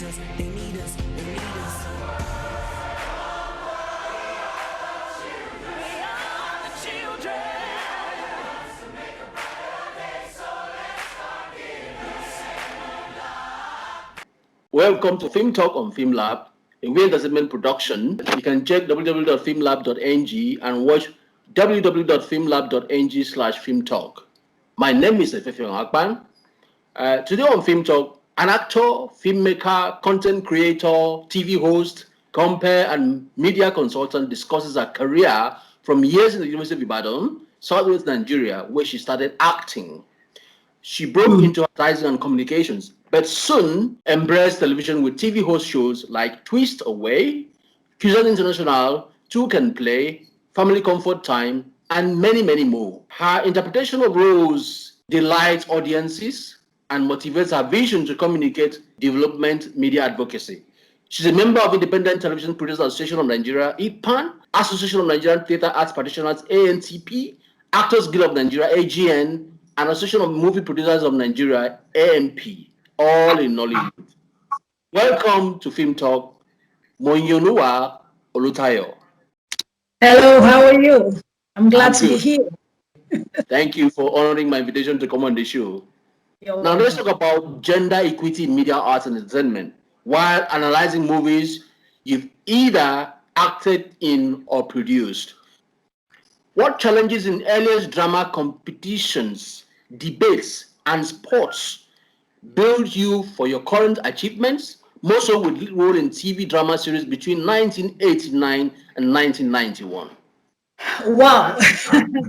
us, they need us, they need us. We are the children. Welcome to Film Talk on FilmLab, a Way Entertainment production. You can check www.filmlab.ng and watch www.filmlab.ng/filmtalk. My name is ITPAN. Today on Film Talk, an actor, filmmaker, content creator, TV host, compere, and media consultant discusses her career from years in the University of Ibadan, Southwest Nigeria, where she started acting. She broke into advertising and communications, but soon embraced television with TV host shows like Twist Away, Cuisine International, Two Can Play, Family Comfort Time, and many, many more. Her interpretation of roles delights audiences and motivates her vision to communicate development media advocacy. She's a member of Independent Television Producers Association of Nigeria, ITPAN, Association of Nigerian Theatre Arts Practitioners, ANTP, Actors Guild of Nigeria, AGN, and Association of Movie Producers of Nigeria, AMP, all in Nollywood. Welcome to Film Talk, Moyinolua Olutayo. Hello, how are you? I'm glad I'm to be good. here. Thank you for honoring my invitation to come on the show. You're Now let's welcome. talk about gender equity in media arts and entertainment. While analyzing movies you've either acted in or produced, what challenges in earliest drama competitions, debates, and sports build you for your current achievements, more so with lead role in TV drama series between 1989 and 1991? Wow,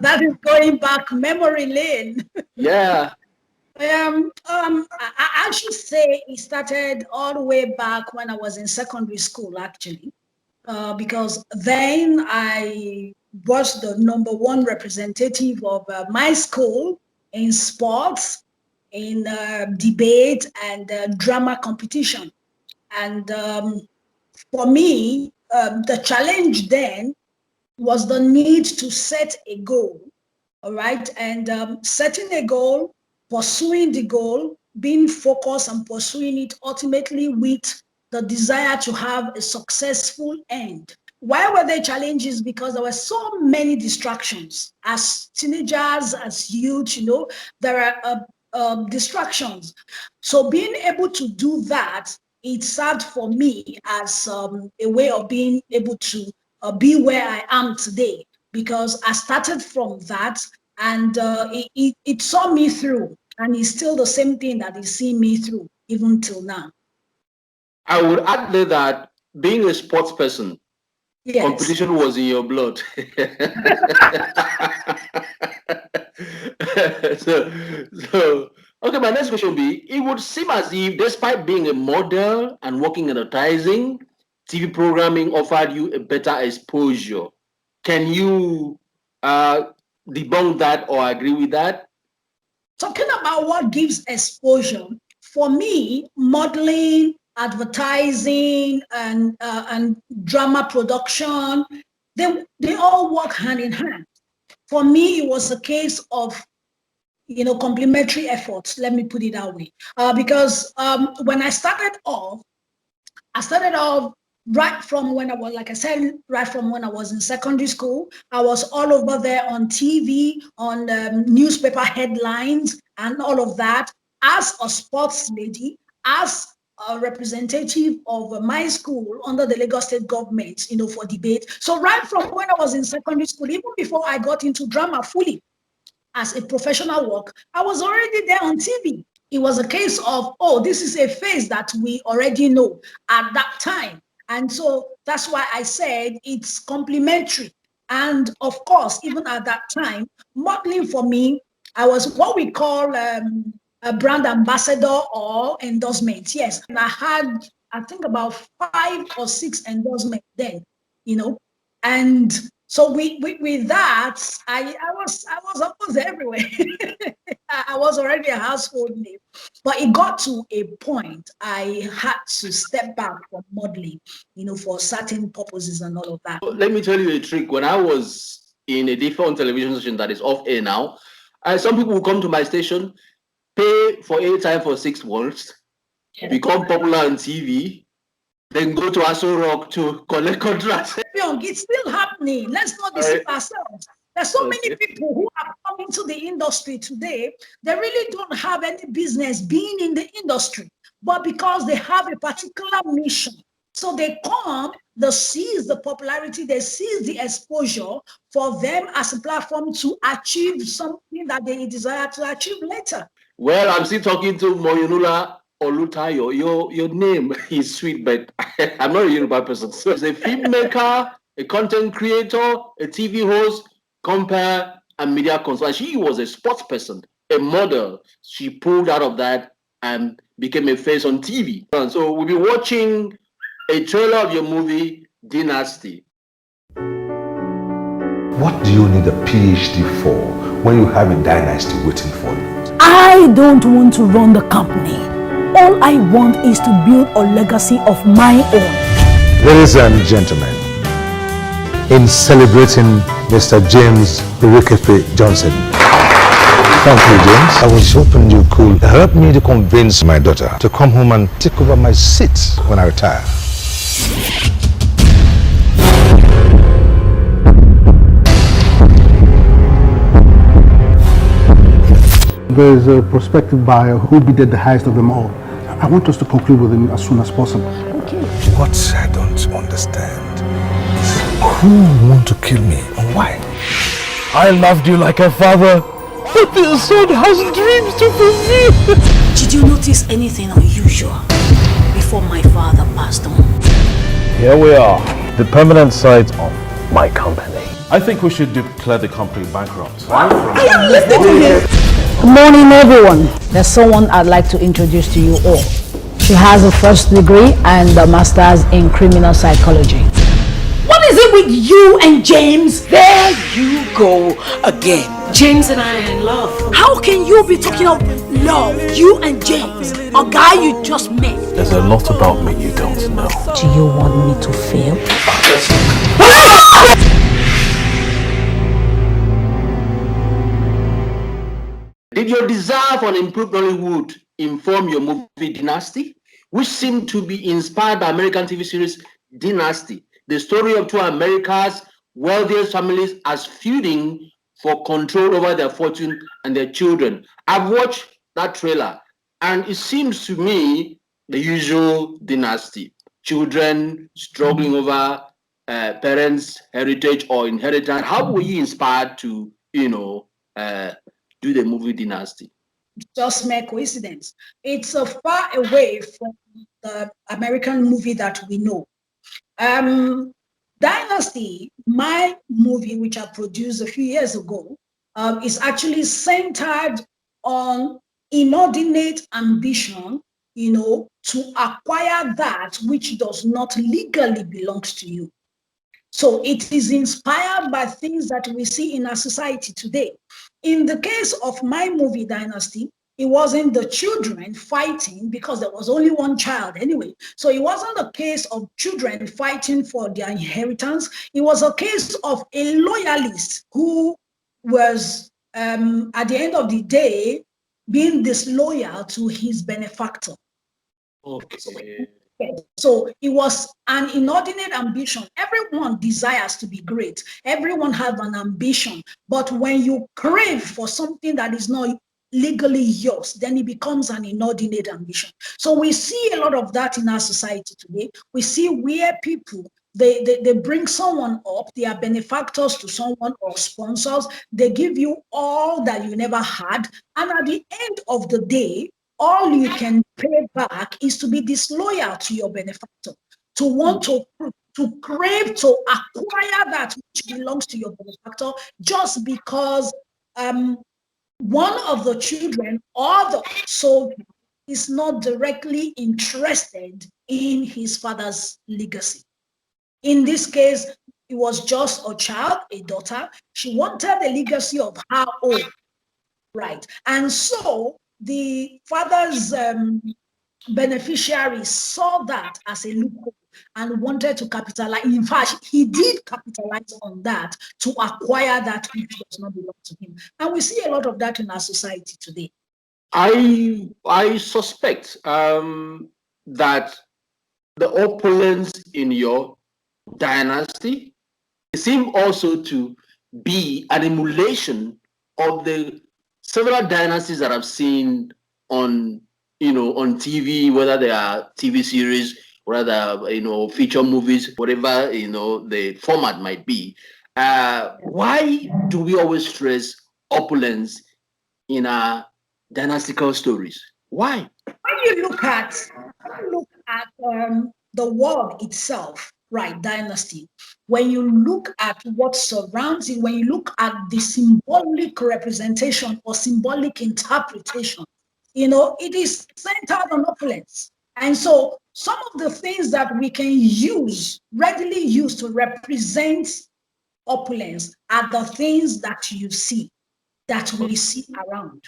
that is going back memory lane. Yeah. I should say it started all the way back when I was in secondary school, actually, because then I was the number one representative of my school in sports, in debate and drama competition. And for me, the challenge then was the need to set a goal, all right? And setting a goal, pursuing the goal, being focused and pursuing it ultimately with the desire to have a successful end. Why were there challenges? Because there were so many distractions. As teenagers, as youth, there are distractions. So being able to do that, it served for me as a way of being able to be where I am today, because I started from that, and it saw me through, and it's still the same thing that is seeing me through even till now. I would add there that being a sports person, Yes. competition was in your blood. so, okay, my next question will be, it would seem as if despite being a model and working in advertising, TV programming offered you a better exposure. Can you debunk that or agree with that? Talking about what gives exposure, for me, modeling, advertising, and drama production, they all work hand in hand. For me, it was a case of complementary efforts. Let me put it that way, because when I started off right from when I was, like I said, right from when I was in secondary school. I was all over there on TV, on newspaper headlines, and all of that. As a sports lady, as a representative of my school under the Lagos State government, for debate. So right from when I was in secondary school, even before I got into drama fully as a professional work, I was already there on TV. It was a case of, oh, this is a phase that we already know at that time. And so that's why I said it's complementary. And of course, even at that time, modeling for me, I was what we call a brand ambassador or endorsement. Yes. And I had, I think, about 5 or 6 endorsements then, and so with that, I was almost everywhere. I was already a household name, but it got to a point I had to step back from modeling, for certain purposes and all of that. Let me tell you a trick. When I was in a different television station that is off air now, some people will come to my station, pay for airtime for 6 months, become popular on TV, then go to Aso Rock to collect contracts. It's still happening. Let's not deceive ourselves. There's so many people who have come into the industry today, they really don't have any business being in the industry, but because they have a particular mission. So they come, they seize the popularity, they seize the exposure for them as a platform to achieve something that they desire to achieve later. Well, I'm still talking to Moyinolua Olutayo. Your name is sweet, but I'm not a Yoruba person. So it's a filmmaker, a content creator, a TV host, compare and media consultant. She was a sports person, a model. She pulled out of that and became a face on TV. And so we'll be watching a trailer of your movie, Dynasty. What do you need a PhD for when you have a dynasty waiting for you? I don't want to run the company. All I want is to build a legacy of my own. Ladies and gentlemen, in celebrating Mr. James Irikefe Johnson. Thank you, James. I was hoping you could help me to convince my daughter to come home and take over my seat when I retire. There is a prospective buyer who bid the highest of them all. I want us to conclude with him as soon as possible. Okay. What I don't understand is who want to kill me and why? I loved you like a father, but the son has dreams to fulfill. Did you notice anything unusual before my father passed on? Here we are, the permanent site of my company. I think we should declare the company bankrupt. Are you listening to me? Good morning, everyone. There's someone I'd like to introduce to you all. She has a first degree and a master's in criminal psychology. What is it with you and James? There you go again. James and I are in love. How can you be talking of love, you and James, a guy you just met? There's a lot about me you don't know. Do you want me to fail? Did your desire for an improved Nollywood inform your movie Dynasty, which seemed to be inspired by American TV series Dynasty, the story of two America's wealthiest families as feuding for control over their fortune and their children? I've watched that trailer, and it seems to me the usual Dynasty. Children struggling over parents' heritage or inheritance. How were you inspired to, do the movie Dynasty? Just mere coincidence. It's far away from the American movie that we know. Dynasty, my movie, which I produced a few years ago, is actually centered on inordinate ambition, to acquire that which does not legally belong to you. So it is inspired by things that we see in our society today. In the case of my movie Dynasty, it wasn't the children fighting because there was only one child anyway. So it wasn't a case of children fighting for their inheritance. It was a case of a loyalist who was, at the end of the day, being disloyal to his benefactor. Okay. So it was an inordinate ambition. Everyone desires to be great. Everyone has an ambition. But when you crave for something that is not legally yours, then it becomes an inordinate ambition. So we see a lot of that in our society today. We see where people, they bring someone up, they are benefactors to someone or sponsors. They give you all that you never had. And at the end of the day, all you can pay back is to be disloyal to your benefactor, to want to crave, to acquire that which belongs to your benefactor just because one of the children or the soldier is not directly interested in his father's legacy. In this case, it was just a child, a daughter. She wanted the legacy of her own, right? And so the father's beneficiaries saw that as a loophole and wanted to capitalize. In fact, he did capitalize on that to acquire that which does not belong to him. And we see a lot of that in our society today. I suspect that the opulence in your dynasty seem also to be an emulation of the several dynasties that I've seen on on TV, whether they are TV series, whether feature movies, whatever the format might be. Why do we always stress opulence in our dynastical stories? Why? When you look at the word itself, right, dynasty, when you look at what surrounds it, when you look at the symbolic representation or symbolic interpretation, it is centered on opulence. And so some of the things that we can readily use to represent opulence are the things that you see, that we see around.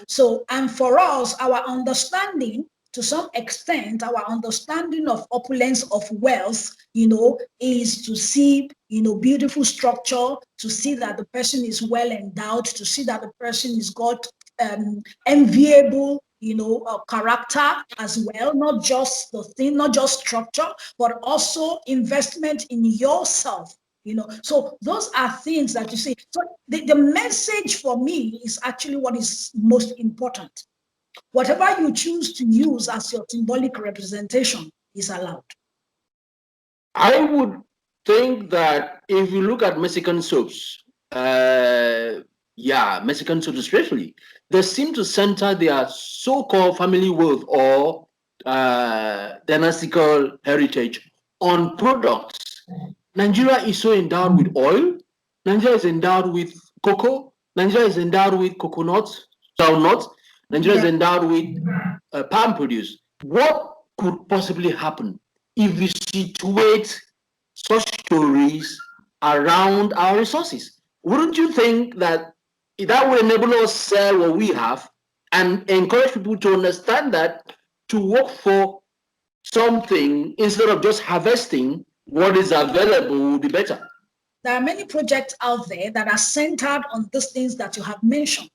So, and for us, our understanding, to some extent, our understanding of opulence, of wealth, is to see, beautiful structure, to see that the person is well endowed, to see that the person is got enviable, character as well, not just the thing, not just structure, but also investment in yourself. So those are things that you see. So the message for me is actually what is most important. Whatever you choose to use as your symbolic representation is allowed. I would think that if you look at Mexican soaps, Mexican soaps especially, they seem to center their so-called family wealth or dynastical heritage on products. Nigeria is so endowed with oil. Nigeria is endowed with cocoa. Nigeria is endowed with coconut, walnut. Nigeria is endowed with palm produce. What could possibly happen if we situate such stories around our resources? Wouldn't you think that that would enable us to sell what we have and encourage people to understand that to work for something instead of just harvesting what is available would be better? There are many projects out there that are centered on these things that you have mentioned.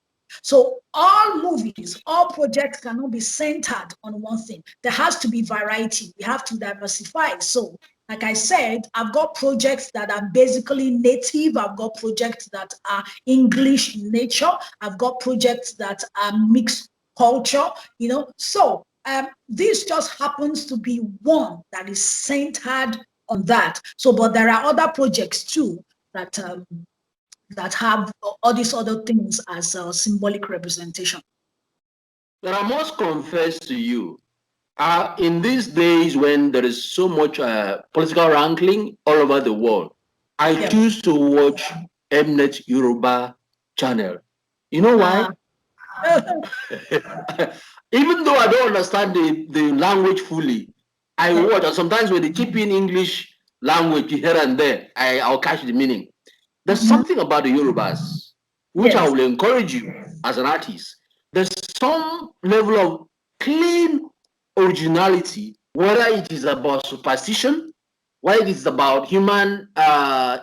So all movies, all projects cannot be centered on one thing. There has to be variety. We have to diversify. So like I said, I've got projects that are basically native. I've got projects that are English in nature. I've got projects that are mixed culture, So this just happens to be one that is centered on that. So, but there are other projects too that that have all these other things as a symbolic representation. But I must confess to you, in these days when there is so much political wrangling all over the world, I choose to watch Mnet Yoruba channel. You know why? Even though I don't understand the language fully, I watch, and sometimes when they chip in English language here and there, I'll catch the meaning. There's something about the Yorubas, which I will encourage you as an artist. There's some level of clean originality, whether it is about superstition, whether it is about human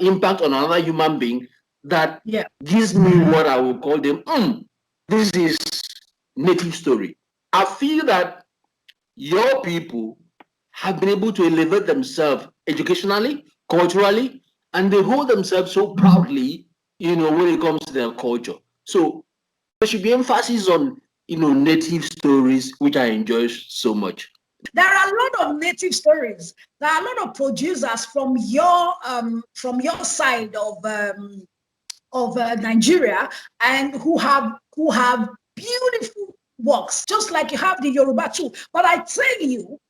impact on another human being, that gives me what I would call them, this is native story. I feel that your people have been able to elevate themselves educationally, culturally, and they hold themselves so proudly, when it comes to their culture. So there should be emphasis on, native stories, which I enjoy so much. There are a lot of native stories. There are a lot of producers from your side of Nigeria, and who have beautiful works, just like you have the Yoruba too. But I tell you,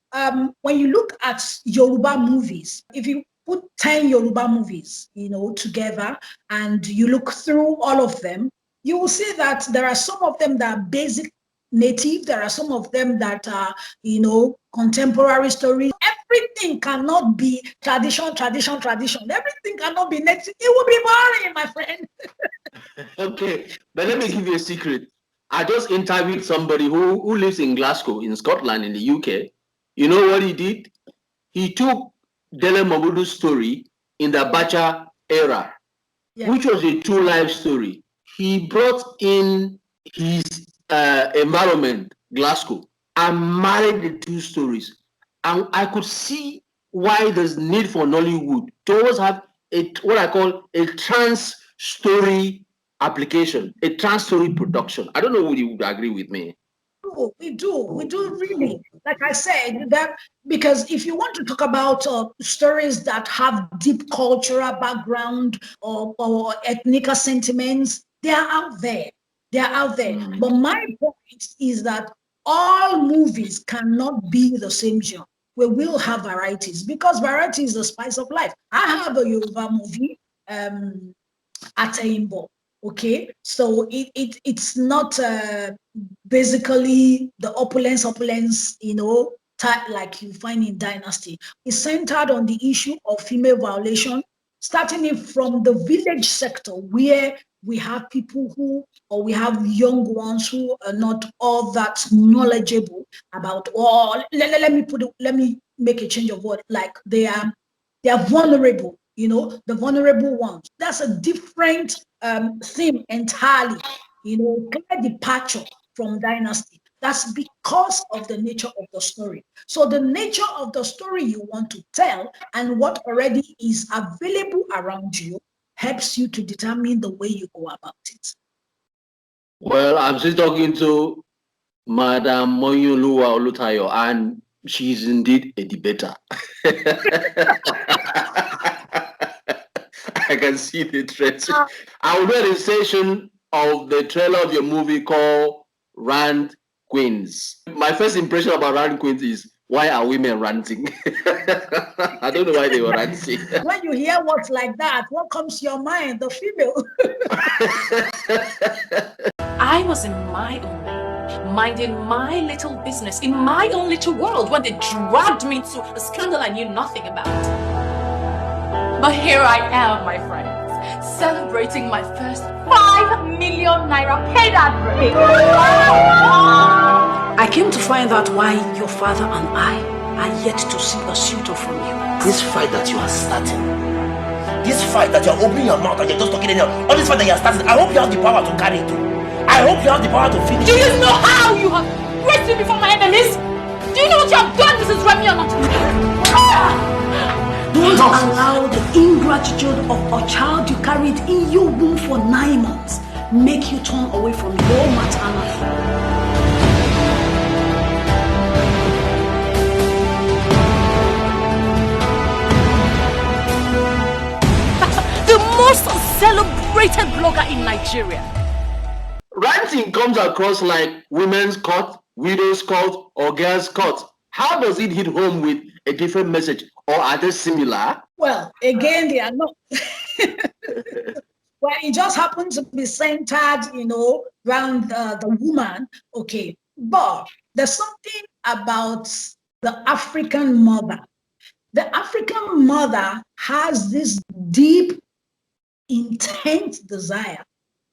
when you look at Yoruba movies, if you put 10 Yoruba movies, together, and you look through all of them, you will see that there are some of them that are basic native. There are some of them that are, contemporary stories. Everything cannot be tradition. Everything cannot be native. It would be boring, my friend. Okay, but let me give you a secret. I just interviewed somebody who lives in Glasgow, in Scotland, in the UK. You know what he did? He took Dele Mobudu's story in the Abacha era, which was a true life story. He brought in his environment, Glasgow, I married the two stories. And I could see why there's need for Nollywood to always have what I call a trans story application, a trans story production. I don't know if you would agree with me. We do really. Like I said, that because if you want to talk about stories that have deep cultural background or ethnic sentiments, they are out there. They are out there. But my point is that all movies cannot be the same genre. We will have varieties because variety is the spice of life. I have a Yoruba movie, Atayimbo. Okay, so it's not basically the opulence, type like you find in Dynasty. It's centered on the issue of female violation, starting it from the village sector where we have people or we have young ones who are not all that knowledgeable about, or let me make a change of word, like they are vulnerable, the vulnerable ones. That's a different theme entirely, clear departure from Dynasty. That's because of the nature of the story. So the nature of the story you want to tell and what already is available around you helps you to determine the way you go about it. Well, I'm still talking to Madam Moyinolua Olutayo, and she's indeed a debater. I can see the threats. I will read a section of the trailer of your movie called Rant Queens. My first impression about Rant Queens is, why are women ranting? I don't know why they were ranting. When you hear words like that, what comes to your mind? The female. I was in my own way, minding my little business in my own little world when they dragged me into a scandal I knew nothing about. But here I am, my friends, celebrating my first 5 million naira paid ad break. I came to find out why your father and I are yet to see a suitor from you. This fight that you are starting, this fight that you're opening your mouth and you're just talking anyhow, all this fight that you're starting, I hope you have the power to carry it through. I hope you have the power to finish. Do you know how you have raised me before my enemies? Do you know what you have done, Mrs. Remy, or not? Don't allow the ingratitude of a child you carried in your womb for 9 months make you turn away from your maternal home. The most celebrated blogger in Nigeria. Ranting comes across like women's court, widows' court, or girls' court. How does it hit home with a different message, or are they similar? Well, again, they are not. Well, it just happens to be centered, around the woman. Okay, but there's something about the African mother. The African mother has this deep, intense desire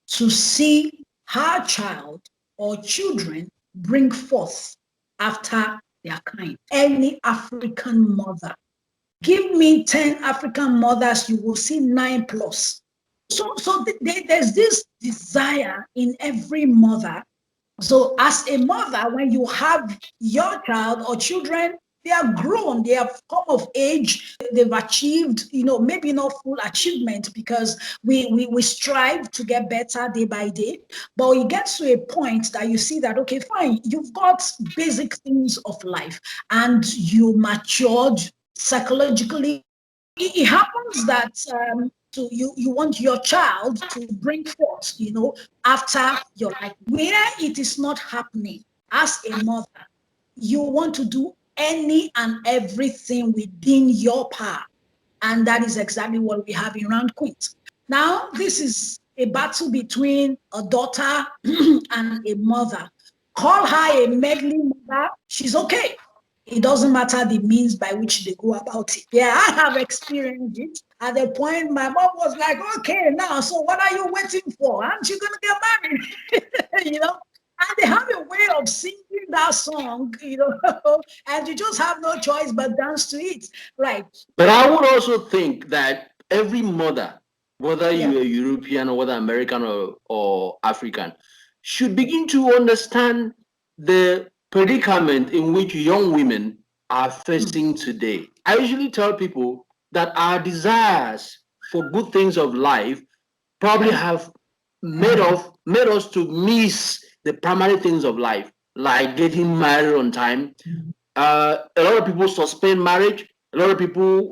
to see her child or children bring forth after their kind. Any African mother. Give me 10 African mothers, you will see 9 plus. So there's this desire in every mother. So as a mother, when you have your child or children, they are grown, they have come of age, they've achieved, maybe not full achievement because we strive to get better day by day. But it gets to a point that you see that, okay, fine, you've got basic things of life and you matured psychologically. It happens that so you want your child to bring forth, after your life. Where it is not happening, as a mother, you want to do any and everything within your power. And that is exactly what we have in Round Queens. Now, this is a battle between a daughter and a mother. Call her a meddling mother, she's okay. It doesn't matter the means by which they go about it. Yeah, I have experienced it. At the point, my mom was like, okay, now, so what are you waiting for? Aren't you going to get married? And they have a way of singing that song, and you just have no choice but dance to it, right? But I would also think that every mother, whether you're a European or whether American or African, should begin to understand the predicament in which young women are facing today. I usually tell people that our desires for good things of life probably have made us to miss the primary things of life, like getting married on time. A lot of people suspend marriage. A lot of people,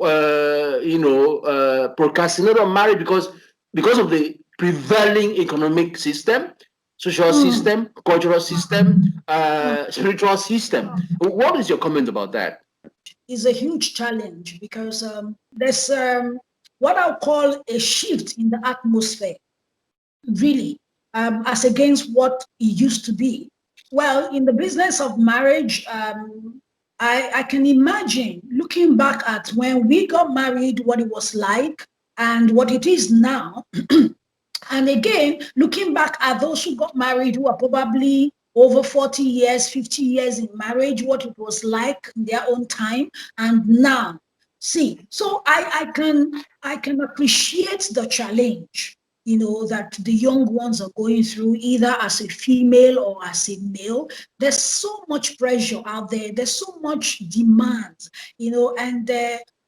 procrastinate on marriage because of the prevailing economic system, social system, cultural system, spiritual system. What is your comment about that? Is a huge challenge because there's what I'll call a shift in the atmosphere, really, as against what it used to be. Well, in the business of marriage, I can imagine looking back at when we got married, what it was like and what it is now. And again, looking back at those who got married who are probably over 40 years, 50 years in marriage, what it was like in their own time and now. See, so I can appreciate the challenge, that the young ones are going through, either as a female or as a male. There's so much pressure out there. There's so much demand, and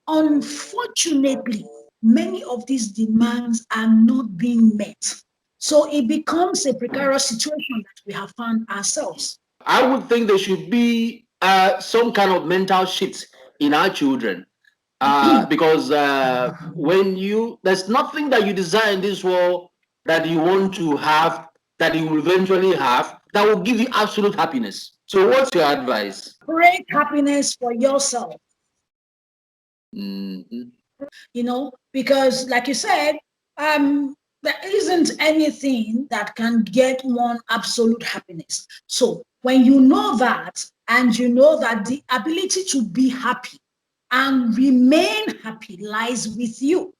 unfortunately, many of these demands are not being met. So it becomes a precarious situation that we have found ourselves. I would think there should be some kind of mental shift in our children. Because there's nothing that you desire in this world that you want to have, that you will eventually have, that will give you absolute happiness. So what's your advice? Create happiness for yourself. Because like you said, there isn't anything that can get one absolute happiness. So when you know that, and you know that the ability to be happy and remain happy lies with you,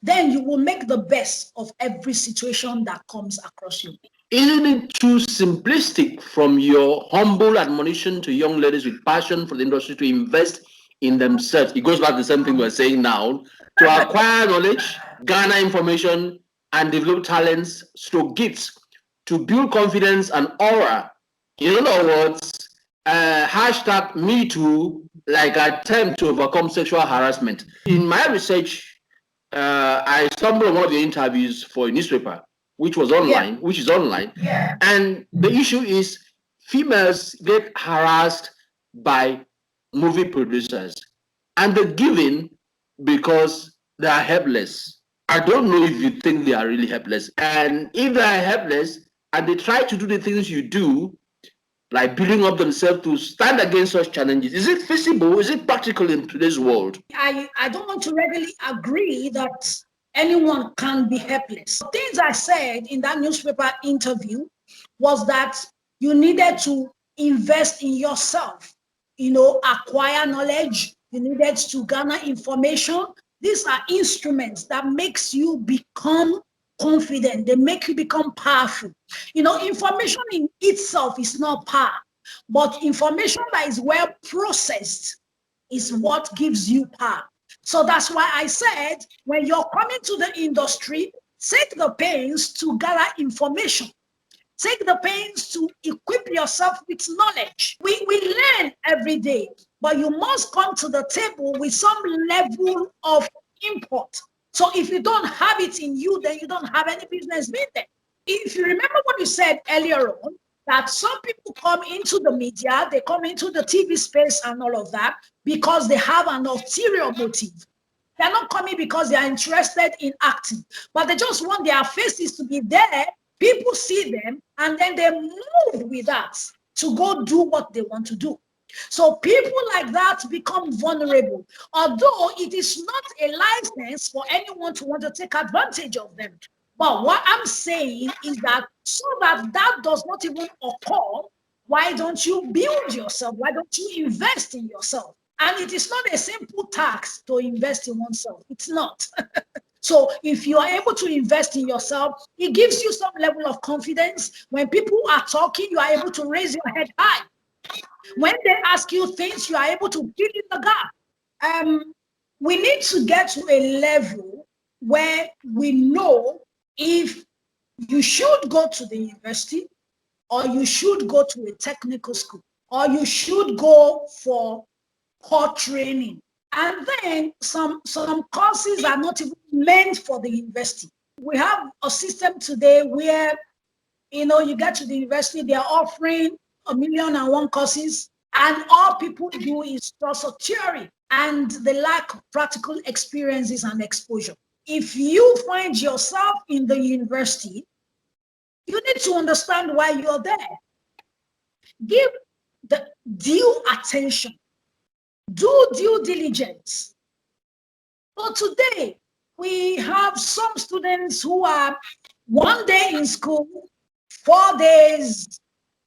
then you will make the best of every situation that comes across you. Isn't it too simplistic from your humble admonition to young ladies with passion for the industry to invest in themselves? It goes back to the same thing we're saying now, to acquire knowledge, garner information, and develop talents, stroke gifts, to build confidence and aura. In other words, hashtag me too, like attempt to overcome sexual harassment. In my research, I stumbled on one of the interviews for a newspaper, which is online. And the issue is females get harassed by movie producers, and they're given because they are helpless. I don't know if you think they are really helpless. And if they are helpless and they try to do the things you do, like building up themselves to stand against such challenges, is it feasible? Is it practical in today's world? I don't want to readily agree that anyone can be helpless. Things I said in that newspaper interview was that you needed to invest in yourself, acquire knowledge, you needed to garner information. These are instruments that makes you become confident. They make you become powerful. Information in itself is not power, but information that is well processed is what gives you power. So that's why I said, when you're coming to the industry, take the pains to gather information. Take the pains to equip yourself with knowledge. We learn every day, but you must come to the table with some level of input. So if you don't have it in you, then you don't have any business being there. If you remember what you said earlier on, that some people come into the media, they come into the TV space and all of that because they have an ulterior motive. They're not coming because they are interested in acting, but they just want their faces to be there. People see them and then they move with that to go do what they want to do. So people like that become vulnerable, although it is not a license for anyone to want to take advantage of them. But what I'm saying is that so that does not even occur, why don't you build yourself? Why don't you invest in yourself? And it is not a simple task to invest in oneself. It's not. So if you are able to invest in yourself, it gives you some level of confidence. When people are talking, you are able to raise your head high. When they ask you things, you are able to fill in the gap. We need to get to a level where we know if you should go to the university, or you should go to a technical school, or you should go for core training. And then some courses are not even meant for the university. We have a system today where, you get to the university, they are offering 1,000,001 courses, and all people do is just a theory, and they lack practical experiences and exposure. If you find yourself in the university, you need to understand why you're there. Give the due attention. Do due diligence. So today, we have some students who are 1 day in school, 4 days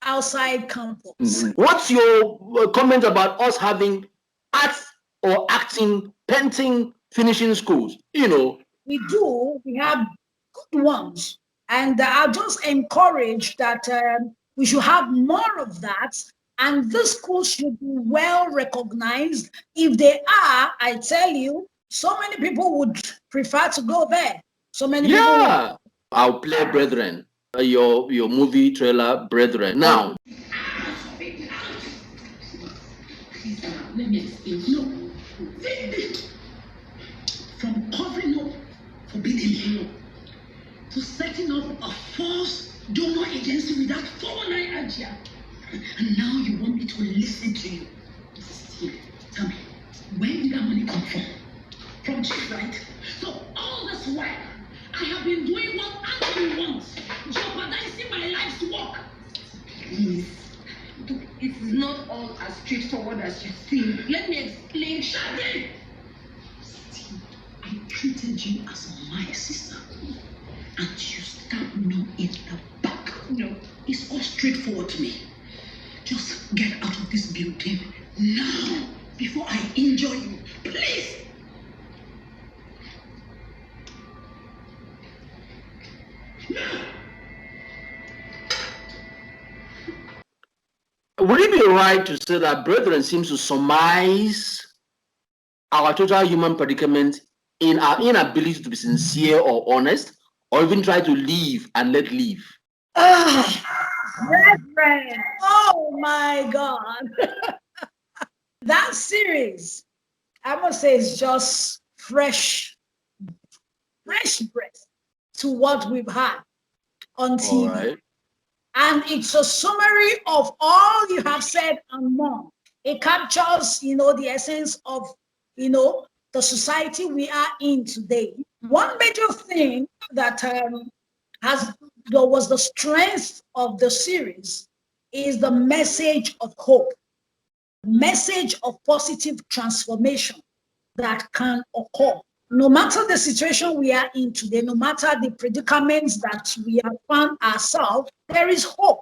outside campus. What's your comment about us having arts or acting, painting, finishing schools? We do. We have good ones. And I'll just encourage that we should have more of that. And the schools should be well recognized. If they are, I tell you, so many people would prefer to go there. So many people. I'll play Brethren, your movie trailer, Brethren. Now. Let me explain. From covering up forbidden law to setting up a false donor agency with that 419 idea. And now you want me to listen to you. Tell me, where did that money come from? From Chief, right? So all this while, I have been doing what Anthony wants, jeopardizing my life's work. Please, it's not all as straightforward as you think. Let me explain. Shadi! I treated you as my sister, and you stabbed me in the back. No, it's all straightforward to me. Just get out of this building now before I injure you, please. Would it be right to say that Brethren seems to surmise our total human predicament in our inability to be sincere or honest, or even try to live and let live? Brethren, oh my God. That series, I must say, is just fresh breath to what we've had on TV. Right. And it's a summary of all you have said and more. It captures, the essence of, the society we are in today. One major thing that was the strength of the series is the message of hope, message of positive transformation that can occur. No matter the situation we are in today, no matter the predicaments that we have found ourselves, there is hope.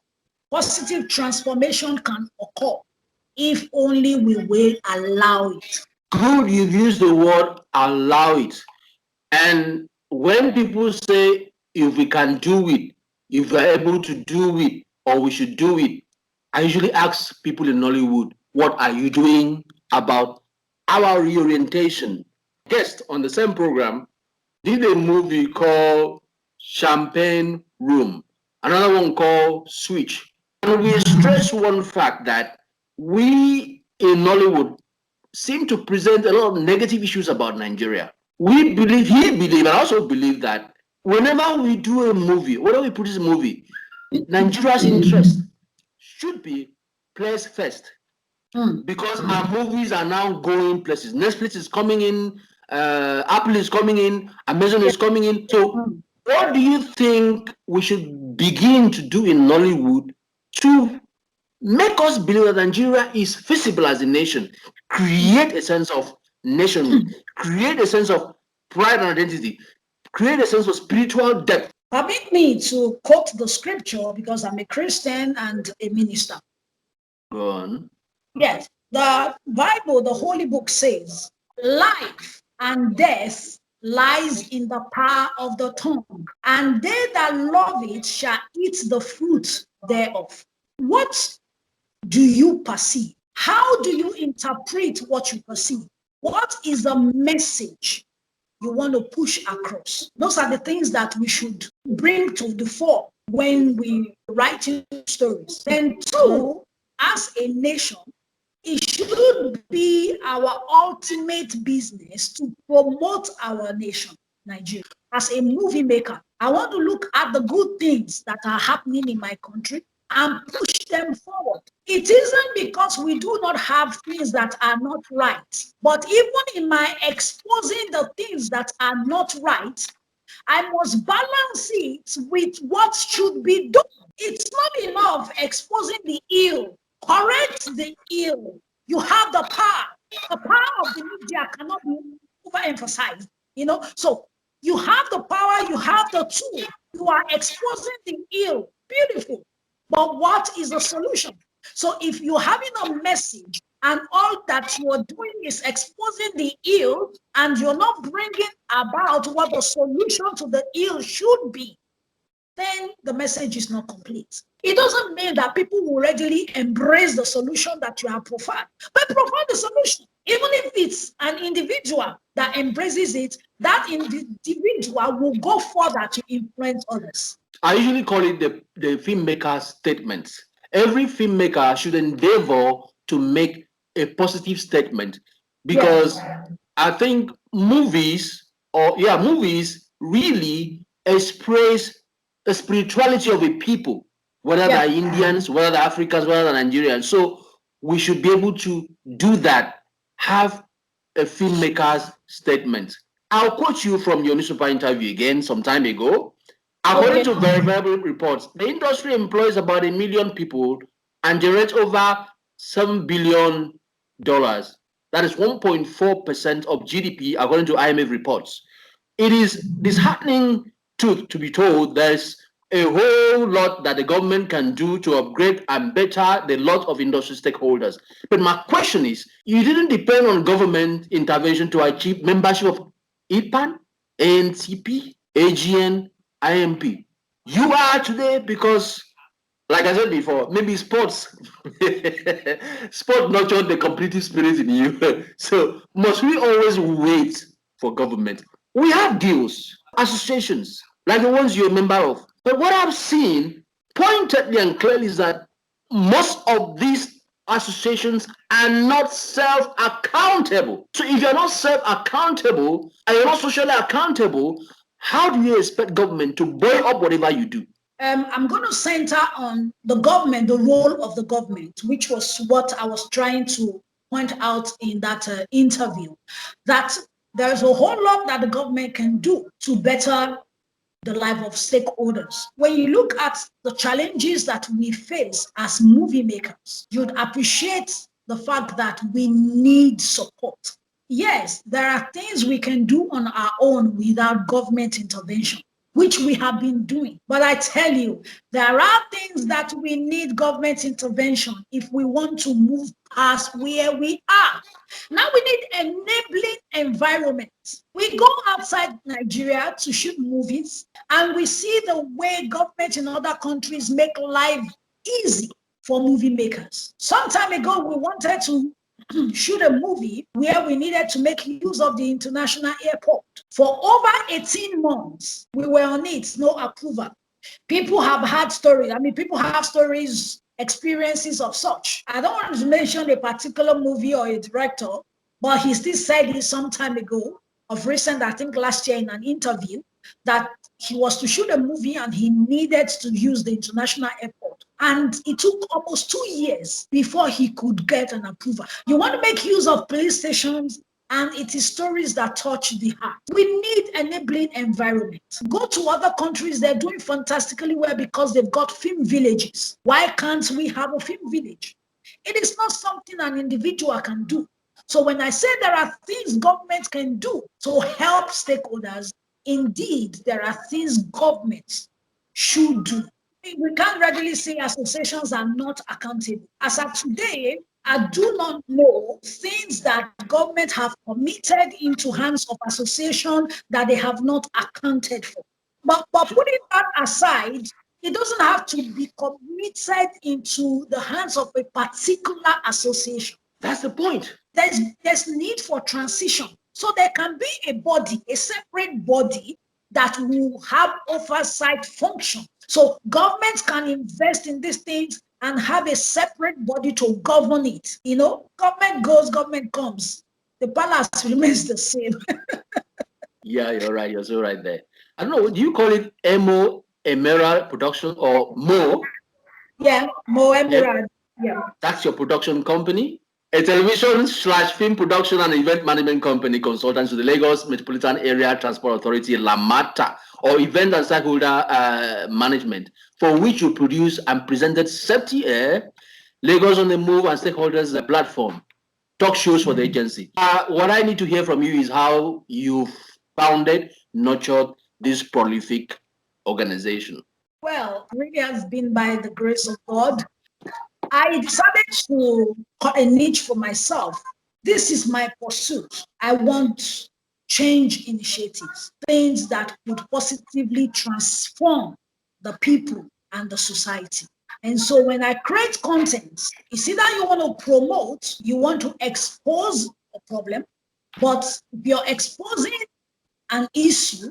Positive transformation can occur if only we will allow it. Good, you've used the word allow it. And when people say, if we can do it, if we're able to do it, or we should do it, I usually ask people in Nollywood, what are you doing about our reorientation? Guest on the same program did a movie called Champagne Room, another one called Switch. And we stress one fact that we in Nollywood seem to present a lot of negative issues about Nigeria. He believe, and I also believe that whenever we do a movie, whenever we produce a movie, Nigeria's interest should be placed first. Because our movies are now going places. Netflix is coming in, Apple is coming in, Amazon is coming in. So what do you think we should begin to do in Nollywood to make us believe that Nigeria is feasible as a nation, create a sense of nationhood, create a sense of pride and identity, create a sense of spiritual depth? Permit me to quote the scripture because I'm a Christian and a minister. Go on. Yes, the Bible, the Holy Book says, life and death lies in the power of the tongue, and they that love it shall eat the fruit thereof. What do you perceive? How do you interpret what you perceive? What is the message you want to push across? Those are the things that we should bring to the fore when we write stories. Then two, as a nation, it should be our ultimate business to promote our nation, Nigeria. As a movie maker, I want to look at the good things that are happening in my country and push them forward. It isn't because we do not have things that are not right, but even in my exposing the things that are not right, I must balance it with what should be done. It's not enough exposing the ill. Correct the ill. You have the power. The power of the media cannot be overemphasized. So you have the power, you have the tool. You are exposing the ill. Beautiful. But what is the solution? So if you're having a message and all that you are doing is exposing the ill and you're not bringing about what the solution to the ill should be, then the message is not complete. It doesn't mean that people will readily embrace the solution that you have provided, but provide the solution. Even if it's an individual that embraces it, that individual will go further to influence others. I usually call it the filmmaker's statement. Every filmmaker should endeavor to make a positive statement, because I think movies really express the spirituality of a people, whether they're Indians, whether they're Africans, whether they're Nigerians. So we should be able to do that, have a filmmaker's statement. I'll quote you from your newspaper interview again some time ago. According to verifiable reports, the industry employs about 1 million people and generates over $7 billion. That is 1.4% of GDP, according to IMF reports. It is disheartening truth to be told there's a whole lot that the government can do to upgrade and better the lot of industry stakeholders. But my question is, you didn't depend on government intervention to achieve membership of ITPAN, ANTP, AGN, IMP. You are today because, like I said before, maybe sports nurtured the competitive spirit in you. So must we always wait for government? We have deals, associations, like the ones you're a member of. But what I've seen pointedly and clearly is that most of these associations are not self-accountable. So if you're not self-accountable and you're not socially accountable, how do you expect government to buoy up whatever you do? I'm going to center on the government, the role of the government, which was what I was trying to point out in that interview, that there's a whole lot that the government can do to better the life of stakeholders. When you look at the challenges that we face as movie makers, you'd appreciate the fact that we need support. Yes, there are things we can do on our own without government intervention, which we have been doing. But I tell you, there are things that we need government intervention if we want to move past where we are. Now we need enabling environments. We go outside Nigeria to shoot movies and we see the way government in other countries make life easy for movie makers. Some time ago, we wanted to shoot a movie where we needed to make use of the international airport. For over 18 months, we were on it, no approval. People have had stories. People have stories, experiences of such. I don't want to mention a particular movie or a director, but he still said it some time ago, of recent, I think last year in an interview, that he was to shoot a movie and he needed to use the international airport. And it took almost 2 years before he could get an approval. You want to make use of police stations, and it is stories that touch the heart. We need enabling environments. Go to other countries, they're doing fantastically well because they've got film villages. Why can't we have a film village? It is not something an individual can do. So when I say there are things government can do to help stakeholders, indeed, there are things governments should do. We can't readily say associations are not accountable. As of today, I do not know things that government have committed into hands of association that they have not accounted for. But putting that aside, it doesn't have to be committed into the hands of a particular association. That's the point. There's need for transition. So there can be a body, a separate body that will have oversight function. So governments can invest in these things and have a separate body to govern it. You know, government goes, government comes. The palace remains the same. Yeah, you're right. You're so right there. I don't know. Do you call it MO Emerald Production or Mo? Yeah, Mo Yeah, Emerald. Yeah. that's your production company. A television / film production and event management company consultant to the Lagos Metropolitan Area Transport Authority, LAMATA, or event and stakeholder management, for which you produce and presented Safety Air, Lagos on the Move, and stakeholders platform, talk shows for the agency. What I need to hear from you is how you've founded, nurtured this prolific organization. Well, it really has been by the grace of God. I decided to cut a niche for myself. This is my pursuit. I want change initiatives, things that could positively transform the people and the society. And so when I create content, it's either you want to promote, you want to expose a problem, but if you're exposing an issue,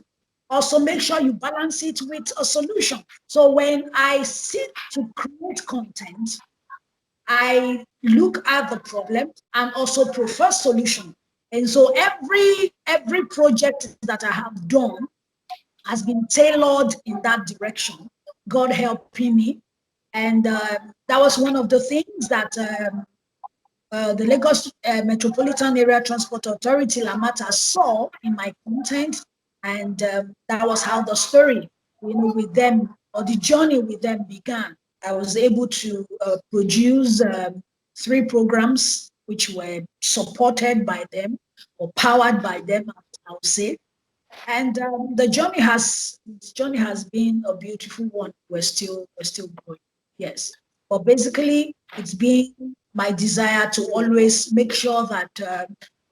also make sure you balance it with a solution. So when I sit to create content, I look at the problem and also prefer solution. And so every project that I have done has been tailored in that direction, God helping me. And that was one of the things that the Lagos Metropolitan Area Transport Authority, LAMATA, saw in my content. And that was how the story, with them, or the journey with them began. I was able to produce 3 programs which were supported by them or powered by them, I would say. And the journey has been a beautiful one. We're still growing, yes. But basically, it's been my desire to always make sure that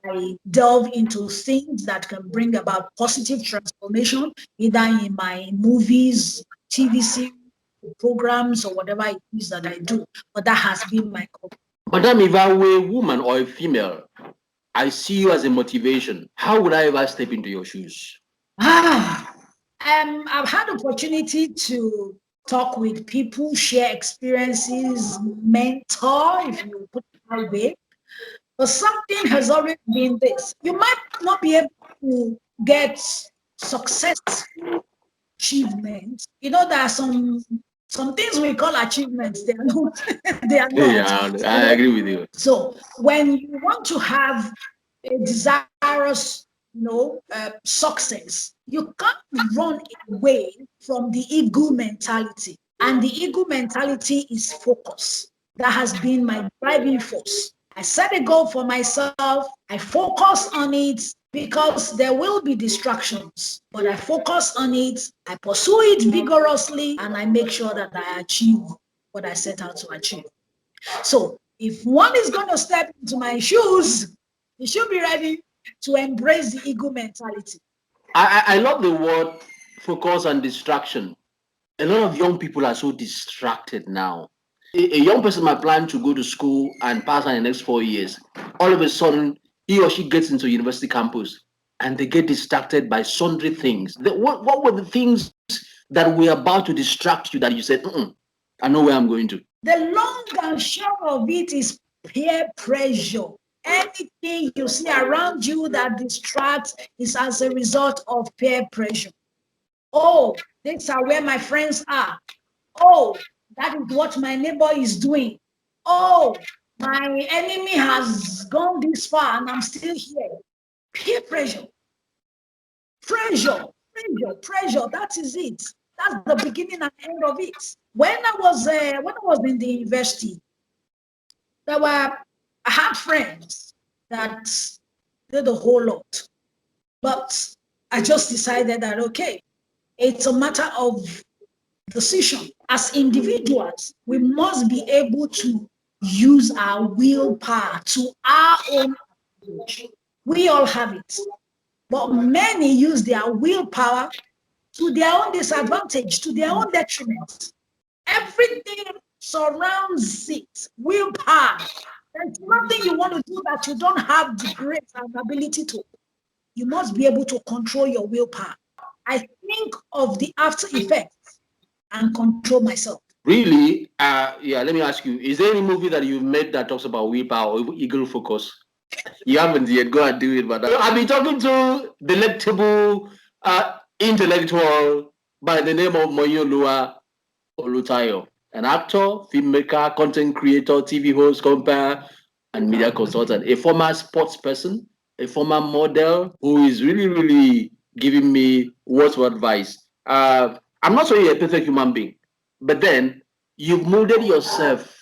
I delve into things that can bring about positive transformation, either in my movies, TV series, programs, or whatever it is that I do. But that has been my goal. Madam, if I were a woman or a female, I see you as a motivation. How would I ever step into your shoes? I've had opportunity to talk with people, share experiences, mentor, if you put it that way. But something has always been this. You might not be able to get successful achievements. There are some things we call achievements. They are not. They are not. Yeah, I agree with you. So when you want to have a desirous, success, you can't run away from the ego mentality. And the ego mentality is focus. That has been my driving force. I set a goal for myself. I focus on it because there will be distractions, but I focus on it. I pursue it vigorously, and I make sure that I achieve what I set out to achieve. So if one is going to step into my shoes, he should be ready to embrace the ego mentality. I love the word focus and distraction. A lot of young people are so distracted now. A young person might plan to go to school and pass in the next 4 years. All of a sudden, he or she gets into university campus and they get distracted by sundry things. What were the things that were about to distract you that you said, I know where I'm going to? The long and short of it is peer pressure. Anything you see around you that distracts is as a result of peer pressure. Oh, these are where my friends are. Oh, that is what my neighbor is doing. Oh, my enemy has gone this far and I'm still here. Peer pressure. Pressure. That is it. That's the beginning and end of it. When I was in the university, I had friends that did a whole lot, but I just decided that okay, it's a matter of decision. As individuals, we must be able to use our willpower to our own advantage. We all have it, but many use their willpower to their own disadvantage, to their own detriment. Everything surrounds it. Willpower. There's nothing you want to do that you don't have the grace and ability to. You must be able to control your willpower. I think of the after effects and control myself. Really? Yeah, let me ask you, is there any movie that you've made that talks about willpower or eagle focus? You haven't yet. Go and do it, madam. I've been talking to delectable intellectual by the name of Moyinolua Olutayo, an actor, filmmaker, content creator, TV host, compare, and media consultant, a former sports person, a former model who is really, really giving me words of advice. I'm not saying you're a perfect human being, but then you've molded yourself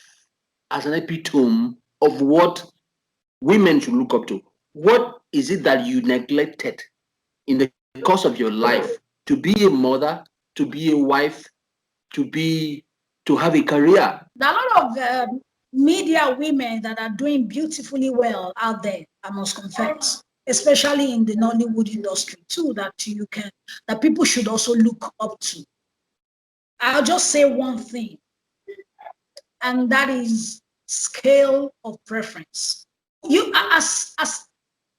as an epitome of what women should look up to. What is it that you neglected in the course of your life to be a mother, to be a wife, to have a career? There are a lot of media women that are doing beautifully well out there, I must confess, especially in the Nollywood industry too, that people should also look up to. I'll just say one thing, and that is scale of preference. You, as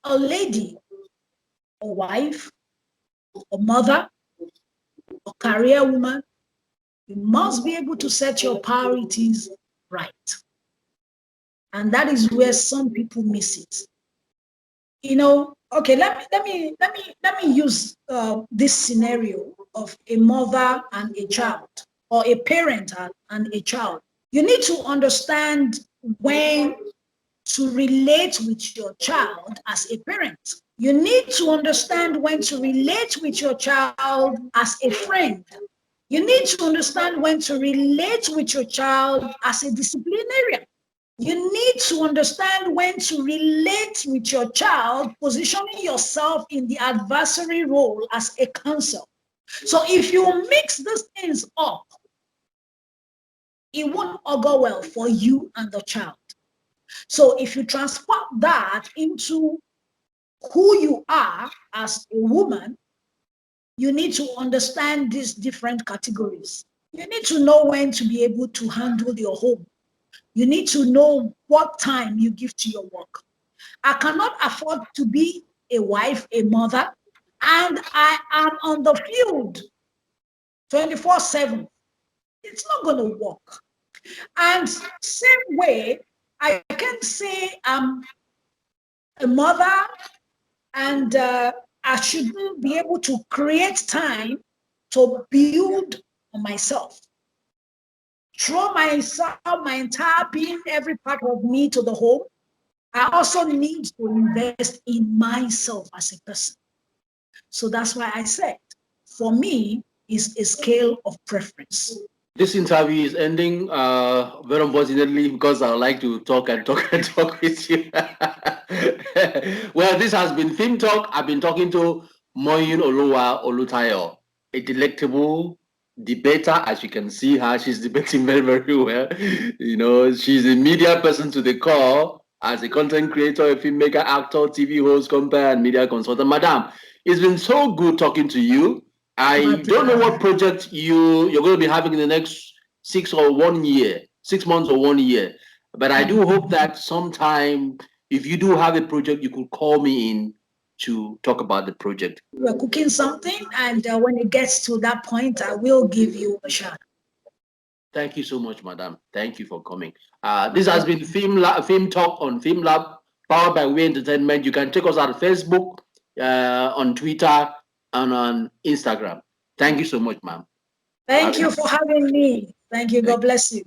a lady, a wife, a mother, a career woman, you must be able to set your priorities right. And that is where some people miss it. You know, okay, let me use this scenario of a mother and a child, or a parent and a child. You need to understand when to relate with your child as a parent. You need to understand when to relate with your child as a friend. You need to understand when to relate with your child as a disciplinarian. You need to understand when to relate with your child, positioning yourself in the adversary role as a counsel. So if you mix these things up, it won't augur well for you and the child. So if you transport that into who you are as a woman, you need to understand these different categories. You need to know when to be able to handle your home. You need to know what time you give to your work. I cannot afford to be a wife, a mother, and I am on the field 24/7. It's not going to work. And same way, I can say I'm a mother and I shouldn't be able to create time to build on myself. Throw myself, my entire being, every part of me to the home. I also need to invest in myself as a person. So that's why I said, for me, it's a scale of preference. This interview is ending, very unfortunately, because I would like to talk and talk and talk with you. Well, this has been Film Talk. I've been talking to Moyinolua Olutayo, a delectable debater. As you can see her, she's debating very, very well. You know, she's a media person to the core, as a content creator, a filmmaker, actor, TV host, compare, and media consultant. Madam, it's been so good talking to you. I don't know what project you're going to be having in the next 6 months or 1 year. But I do hope that sometime, if you do have a project, you could call me in to talk about the project. We're cooking something, and when it gets to that point, I will give you a shot. Thank you so much, madam. Thank you for coming. This has been Film Talk on Film Lab, powered by We Entertainment. You can check us out on Facebook, on Twitter, and on Instagram. Thank you so much, ma'am. Thank you for having me. Thank you. God bless you.